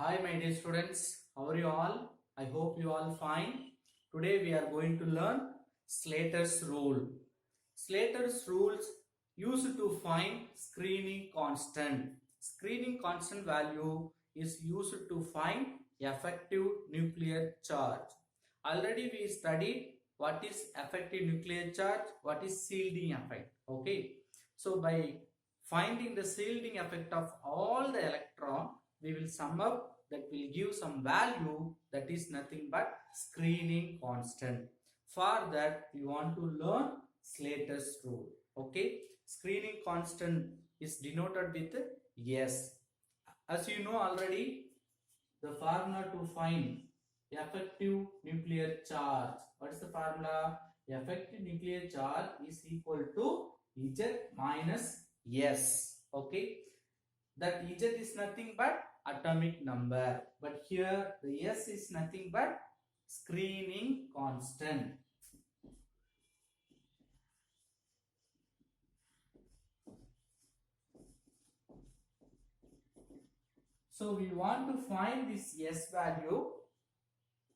Hi my dear students, how are you all? I hope you all fine. Today we are going to learn Slater's rule. Slater's rules used to find screening constant. Screening constant value is used to find effective nuclear charge. Already we studied what is effective nuclear charge, what is shielding effect. Okay. So by finding the shielding effect of all the electron, we will sum up that will give some value that is nothing but screening constant. For that we want to learn Slater's rule. Okay, screening constant is denoted with S. As you know already, the formula to find effective nuclear charge. What is the formula? Effective nuclear charge is equal to Z minus S. Okay, that Z is nothing but atomic number, but here the S is nothing but screening constant. So we want to find this S value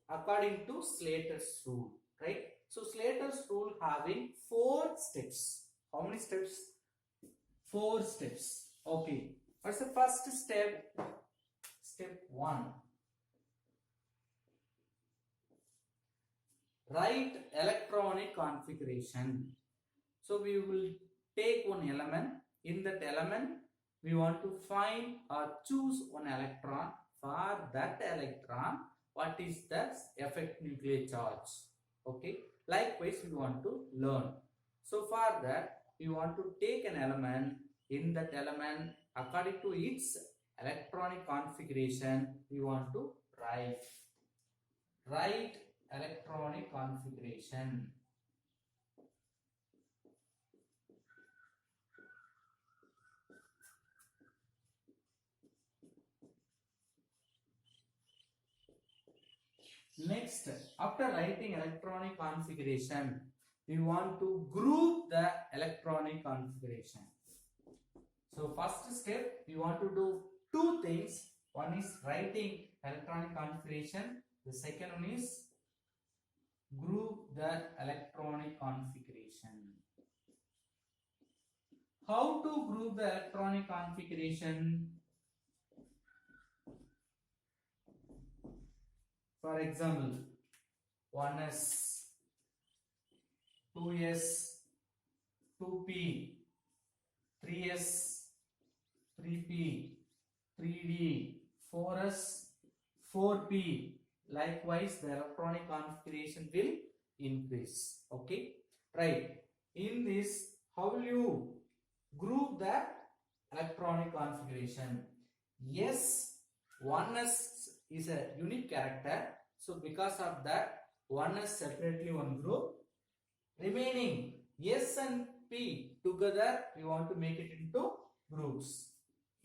according to Slater's rule, right? So Slater's rule having 4 steps. How many steps? 4 steps. Okay. What's the first step? Step 1. Write electronic configuration. So we will take one element. In that element, we want to find or choose one electron. For that electron, what is the effective nuclear charge? Okay. Likewise, we want to learn. So for that, we want to take an element. In that element, according to its electronic configuration, we want to write electronic configuration. Next, after writing electronic configuration, we want to group the electronic configuration. So first step, we want to do 2 things. One is writing electronic configuration. The second one is group the electronic configuration. How to group the electronic configuration? For example, 1s, 2s, 2p, 3s, 3p, 3d, 4s, 4p. Likewise, the electronic configuration will increase. Okay, right. In this, how will you group the electronic configuration? Yes, 1s is a unique character. So because of that, 1s separately one group. Remaining S and P together, we want to make it into groups.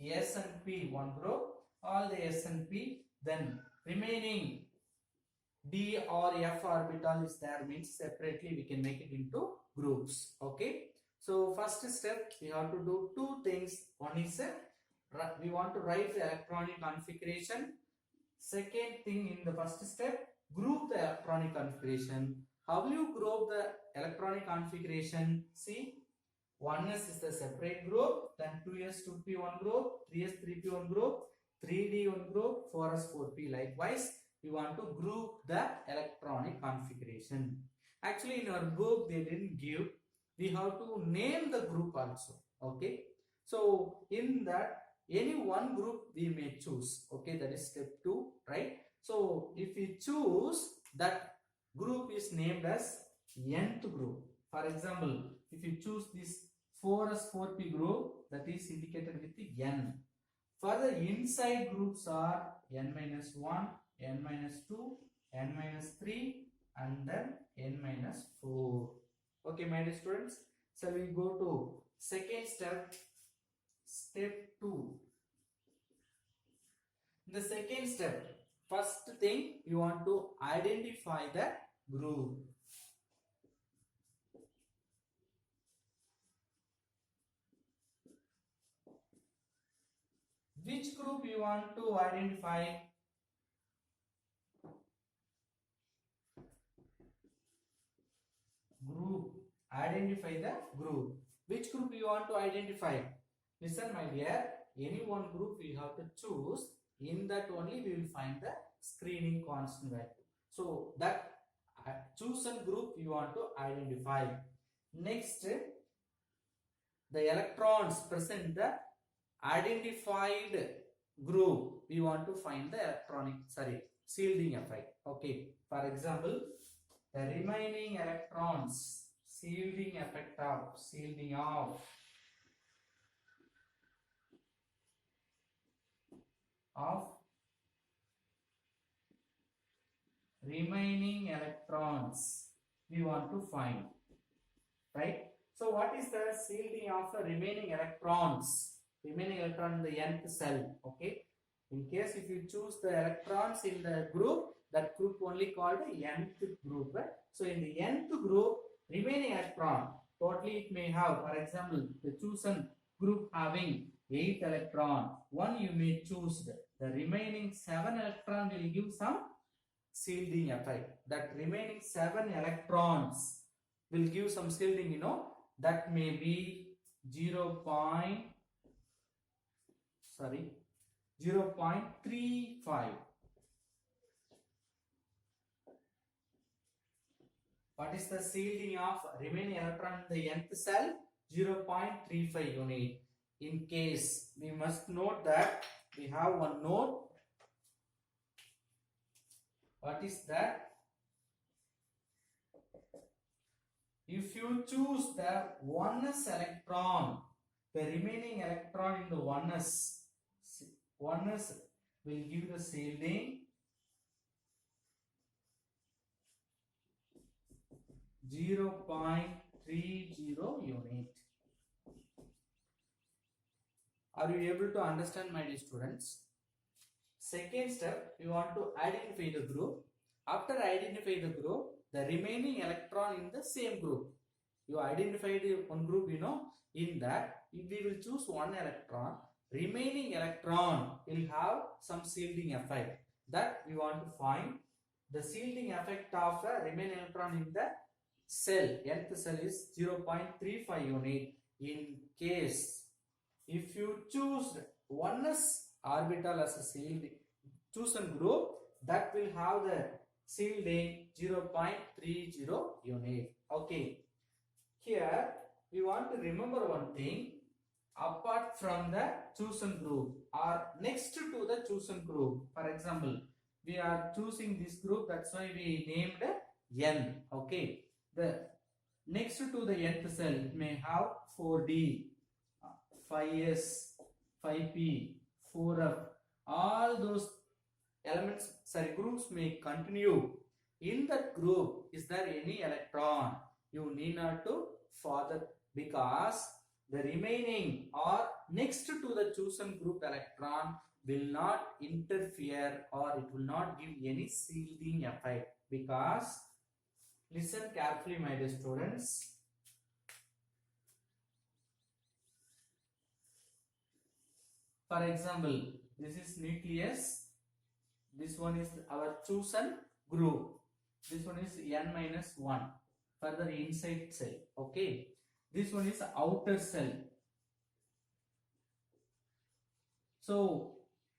S and P one group, all the S and P. Then remaining D or F orbital is there, means separately we can make it into groups. Okay. So first step, we have to do 2 things. One is we want to write the electronic configuration. Second thing, in the first step, group the electronic configuration. How will you group the electronic configuration? See, 1s is the separate group, then 2s 2p one group, 3s 3p one group, 3d one group, 4s 4p. Likewise, we want to group the electronic configuration. Actually, in our book they didn't give. We have to name the group also. Okay. So in that, any one group we may choose. Okay, that is step 2, right? So if we choose, that group is named as nth group. For example, if you choose this 4s 4p group, that is indicated with the n. Further, inside groups are n minus 1, n minus 2, n minus 3, and then n minus 4. Okay, my dear students. So we go to second step, step 2. In the second step, first thing, you want to identify the group. Which group you want to identify? Identify the group. Which group you want to identify? Listen, my dear, any one group we have to choose. In that only we will find the screening constant value. So that chosen group you want to identify. Next, the electrons present in the identified group, we want to find the shielding effect. Okay, for example, the remaining electrons, shielding effect of remaining electrons we want to find, right? So what is the shielding of the remaining electrons? Remaining electron in the nth cell. Okay, in case if you choose the electrons in the group, that group only called the nth group, right? So in the nth group, remaining electron, totally it may have, for example, the chosen group having 8 electron, one you may choose. The remaining 7 electron will give some shielding effect. That remaining 7 electrons will give some shielding, you know, that may be 0.35. What is the shielding of remaining electron in the nth cell? 0.35 unit. In case, we must note that we have one note. What is that? If you choose the 1s electron, the remaining electron in the 1s will give the shielding 0.30 unit. Are you able to understand, my dear students? Second step, you want to identify the group. After identify the group, the remaining electron in the same group. You identified one group, you know, in that we will choose one electron. Remaining electron will have some shielding effect. That we want to find. The shielding effect of a remaining electron in the cell, nth cell, is 0.35 unit. In case if you choose 1s orbital as a shielding chosen group, that will have the shielding 0.30 unit. Okay, here we want to remember one thing. Apart from the chosen group or next to the chosen group, for example, we are choosing this group, that's why we named N. Okay, the next to the nth cell, it may have 4D, 5S, 5P, 4F. All those elements, groups may continue. In that group, is there any electron? You need not to further, because the remaining or next to the chosen group electron will not interfere or it will not give any shielding effect. Because, listen carefully, my dear students. For example, this is nucleus. This one is our chosen group. This one is N-1, further inside cell. Okay. This one is outer cell. So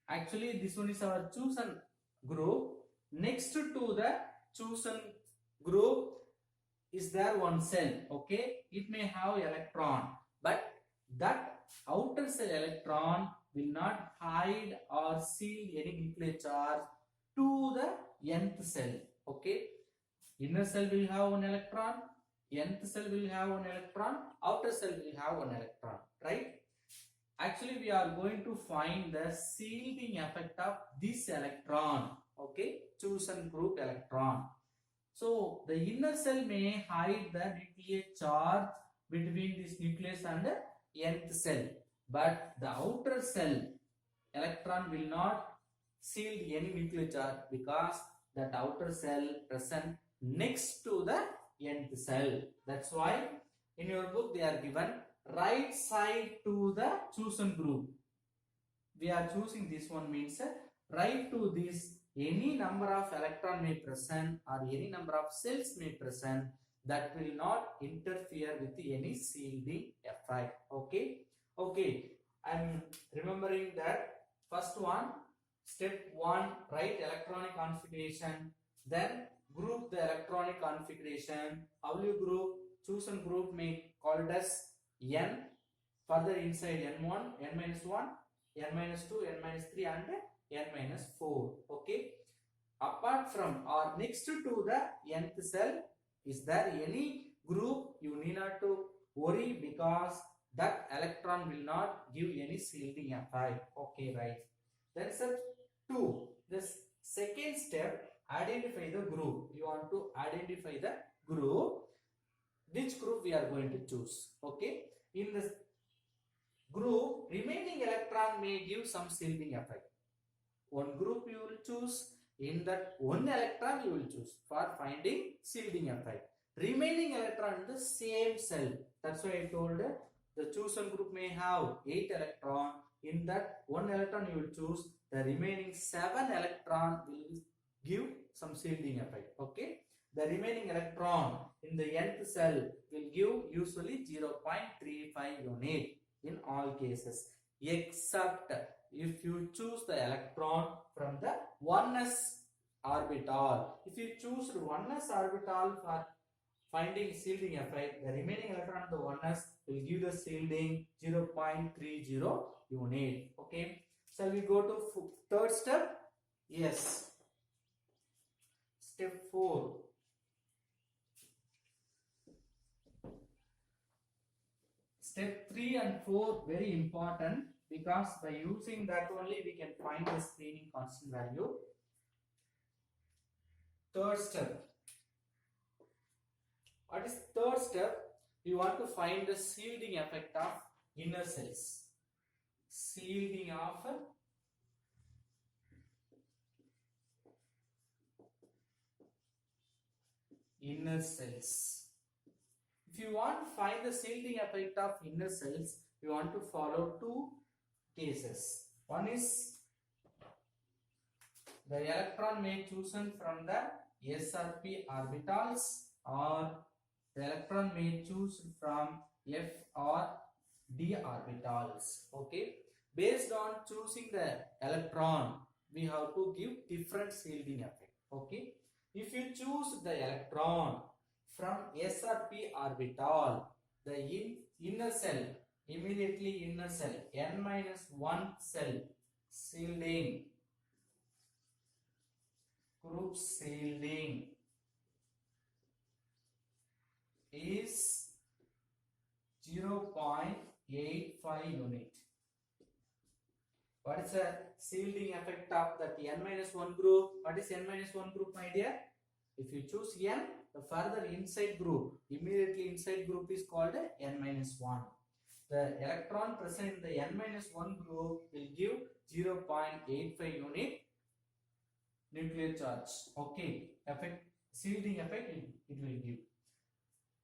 actually this one is our chosen group. Next to the chosen group is there one cell. Okay, it may have electron, but that outer cell electron will not hide or seal any nuclear charge to the nth cell. Okay, inner cell will have one electron, nth cell will have one electron, outer cell will have one electron, right? Actually, we are going to find the shielding effect of this electron, okay, chosen group electron. So, the inner cell may hide the nuclear charge between this nucleus and the nth cell, but the outer cell electron will not shield any nuclear charge because that outer cell present next to the nth cell. That's why in your book they are given right side to the chosen group. We are choosing this one means right to this, any number of electron may present or any number of cells may present. that will not interfere with any shielding effect. Okay, I'm remembering that first one, step 1, write electronic configuration, then group the electronic configuration. How will you group? Chosen group may called as n, further inside n1, n minus 1, n minus 2, n minus 3 and n minus 4. Okay, apart from or next to the nth cell, is there any group? You need not to worry because that electron will not give any shielding effect. Okay, right. Then step 2, this second step, identify the group. You want to identify the group, which group we are going to choose. Okay, in this group, remaining electron may give some shielding effect. One group you will choose, in that one electron you will choose for finding shielding effect. Remaining electron in the same cell. That's why I told the chosen group may have 8 electron. In that one electron you will choose, the remaining 7 electron will give some shielding effect. Okay, the remaining electron in the nth cell will give usually 0.35 unit in all cases, except if you choose the electron from the 1s orbital. If you choose 1s orbital for finding shielding effect, the remaining electron of the 1s will give the shielding 0.30 unit. Okay, shall we go to third step? Yes, step 4. Step 3 and 4 very important, because by using that only we can find the screening constant value. Third step. What is third step? We want to find the shielding effect of inner cells. Shielding of inner cells. If you want to find the shielding effect of inner cells, you want to follow 2 cases. One is the electron may chosen from the s or p orbitals, or the electron may choose from f or d orbitals. Okay, based on choosing the electron, we have to give different shielding effect. Okay, if you choose the electron from s or p orbital, the inner cell, immediately inner cell, n minus 1 cell shielding, group shielding is 0.85 unit. What is the shielding effect of that n minus 1 group? What is n minus 1 group, my dear? If you choose n, the further inside group, immediately inside group is called n minus 1. The electron present in the n minus 1 group will give 0.85 unit nuclear charge. Okay, effect, shielding effect it will give.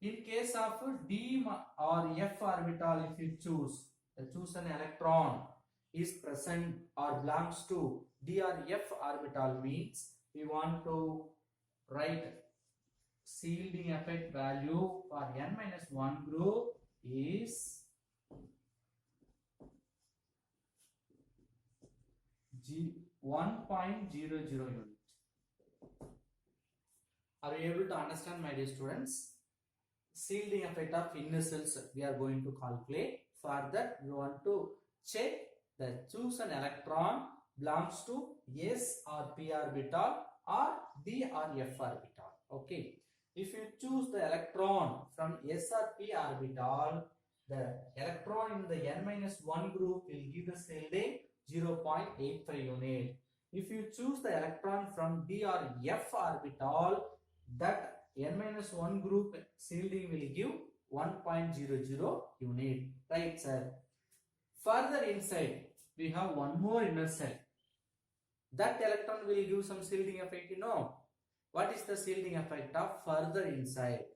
In case of d or f orbital, if you choose, the chosen electron is present or belongs to d or f orbital, means we want to write shielding effect value for n minus 1 group is 1.00 unit. Are you able to understand, my dear students? Shielding effect of inner cells we are going to calculate. For that, we want to check the chosen electron belongs to s or p orbital or d or f orbital. Okay, if you choose the electron from s or p orbital, the electron in the n minus 1 group will give the shielding 0.85 unit. If you choose the electron from d or f orbital, that n minus 1 group shielding will give 1.00 unit. Right, sir? Further inside, we have one more inner cell. That electron will give some shielding effect, you know. What is the shielding effect of further inside?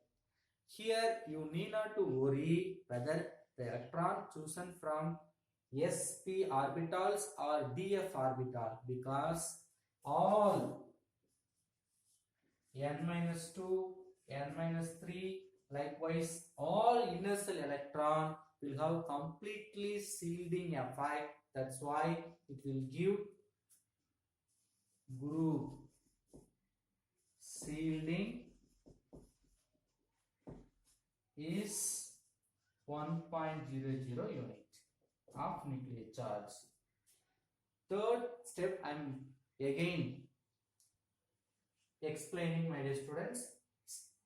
Here, you need not to worry whether the electron chosen from sp orbitals or df orbital, because all n minus 2, n minus 3. Likewise, all inner cell electron will have completely shielding effect. That's why it will give group shielding is 1.00 unit of nuclear charge. Third step, I am again explaining, my dear students.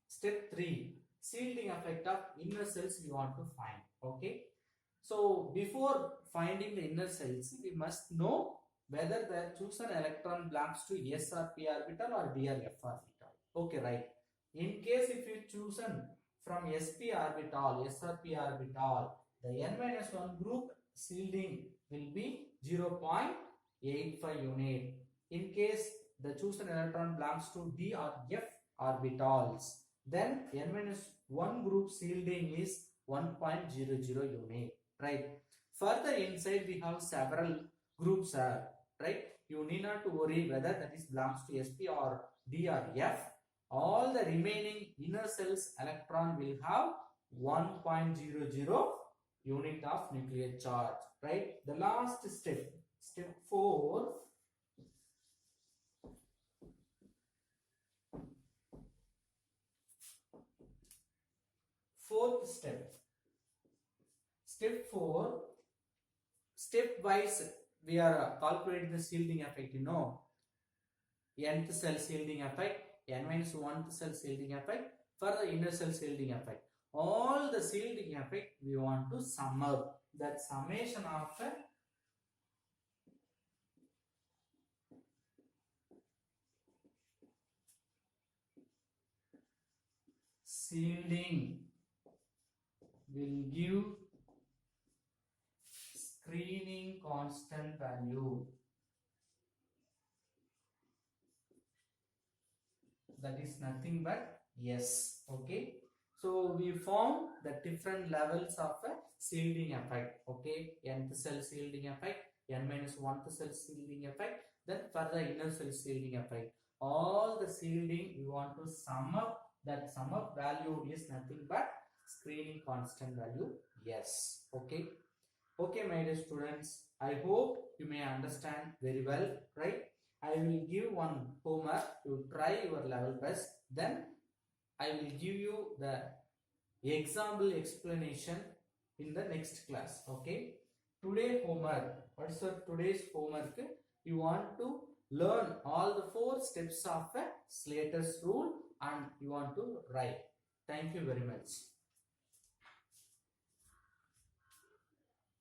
Step 3, shielding effect of inner cells we want to find. Okay, so before finding the inner cells, we must know whether the chosen electron belongs to s or p orbital or d or f orbital. Okay, right. In case if you chosen from sp orbital, s or p orbital, the n minus 1 group shielding will be 0.85 unit. In case the chosen electron belongs to d or f orbitals, then n minus 1 group shielding is 1.00 unit, right? Further inside we have several groups, right? You need not to worry whether that is belongs to sp or d or f. All the remaining inner cells electron will have 1.00 unit of nuclear charge, right? The last step, step 4. Fourth step, step 4, stepwise we are calculating the shielding effect. You know, nth cell shielding effect, n minus 1th cell shielding effect, further inner cell shielding effect. All the shielding effect we want to sum up. That summation of the shielding will give screening constant value. That is nothing but S. Okay. So we found the different levels of a shielding effect. Okay. Nth cell shielding effect, n minus 1th cell shielding effect, then further inner cell shielding effect. All the shielding we want to sum up. That sum up value is nothing but screening constant value. Yes. Okay. Okay, my dear students, I hope you may understand very well, right? I will give one homework to try your level best. Then I will give you the example explanation in the next class. Okay. Today homework. What's your today's homework? You want to learn all the 4 steps of a Slater's rule and you want to write. Thank you very much.